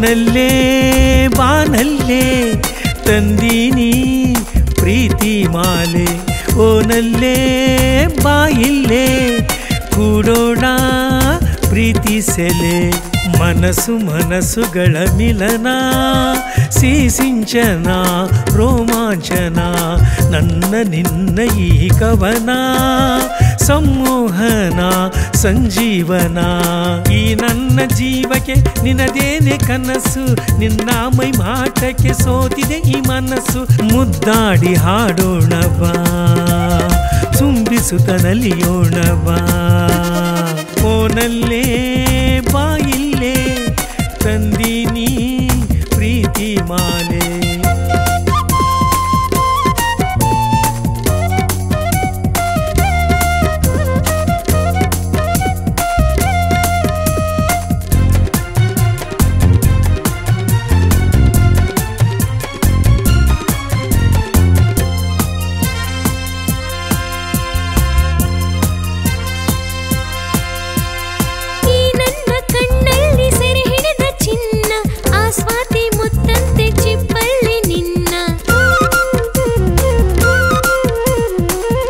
ಓನಲ್ಲೇ ಬಾನಲ್ಲೇ ತಂದೀನಿ ಪ್ರೀತಿ ಮಾಲೆ ಓನಲ್ಲೇ ಬಾಯಿಲ್ಲೇ ಕೂಡೋಣ ಪ್ರೀತಿ ಸೆಲೆ ಮನಸ್ಸು ಮನಸ್ಸುಗಳ ಮಿಲನ ಸಿಂಚನ ರೋಮಾಂಚನ ನನ್ನ ನಿನ್ನ ಈ ಕವನ ಸಂಮೋಹನ ಸಂಜೀವನ ಈ ನನ್ನ ಜೀವಕ್ಕೆ ನಿನ್ನದೇನೆ ಕನಸು ನಿನ್ನ ಮೈ ಮಾಟಕ್ಕೆ ಸೋತಿದೆ ಈ ಮನಸ್ಸು ಮುದ್ದಾಡಿ ಹಾಡೋಣ ಬಾ ತುಂಬಿಸುತ್ತ ನಲಿಯೋಣ ಬಾ ಓನಲ್ಲೇ ಬಾಯಿಲ್ಲೇ ತಂದೀನಿ ಪ್ರೀತಿ ಮಾಲೆ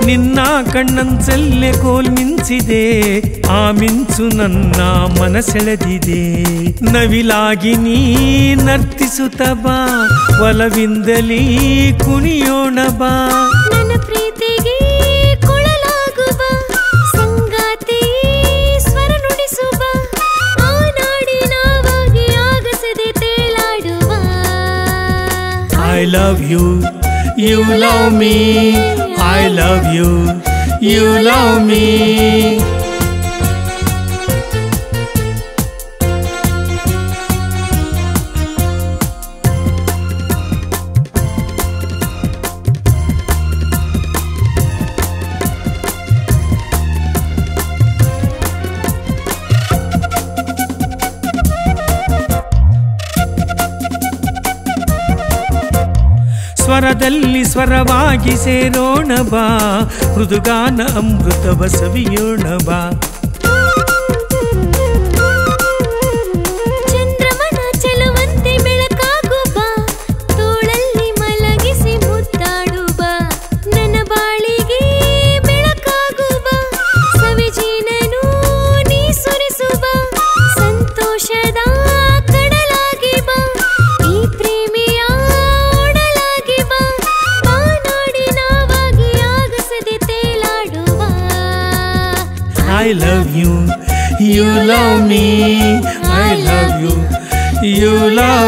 ನಿನ್ನ ಕಣ್ಣಂಚಲ್ಲೇ ಕೋಲ್ ಮಿಂಚಿದೆ ಆ ಮಿಂಚು ನನ್ನ ಮನಸೆಳೆದಿದೆ ನವಿಲಾಗಿ ನೀ ನರ್ತಿಸುತ್ತ ಬಾ ಒಲವಿಂದಲೇ ಕುಣಿಯೋಣ ಬಾ ನನ್ನ ಪ್ರೀತಿಗೆ ಕೊಳಲಾಗುವ ಸಂಗಾತಿ ಸ್ವರ ನುಡಿಸುವ ಆ ನಾಡಿನವಾಗಿ ಆಗಸದೆ ತೇಲಾಡುವ I love you, you love me, I love you, you love me. ಸ್ವರದಲ್ಲಿ ಸ್ವರವಾಗಿ ಸೇರೋಣ ಬಾ ಮೃದುಗಾನ ಅಮೃತವ ಸವಿಯೋಣ ಬಾ ಚಂದ್ರಮನ ಚೆಲುವಂತೆ ಬೆಳಕಾಗು ಬಾ ತೋಳಲ್ಲಿ ಮಲಗಿಸಿ ಮುದ್ದಾಡು ಬಾ ನನ್ನ ಬಾಳಿಗೆ ಬೆಳಕಾಗು ಬಾ ಸವಿಜೀನನು ನೀ ಸುರಿಸು ಬಾ ಸಂತೋಷದ ಕಡಲಾಗಿ ಬಾ ಈ ಪ್ರೇಮಿಯ I love you, you love me, I love you, you love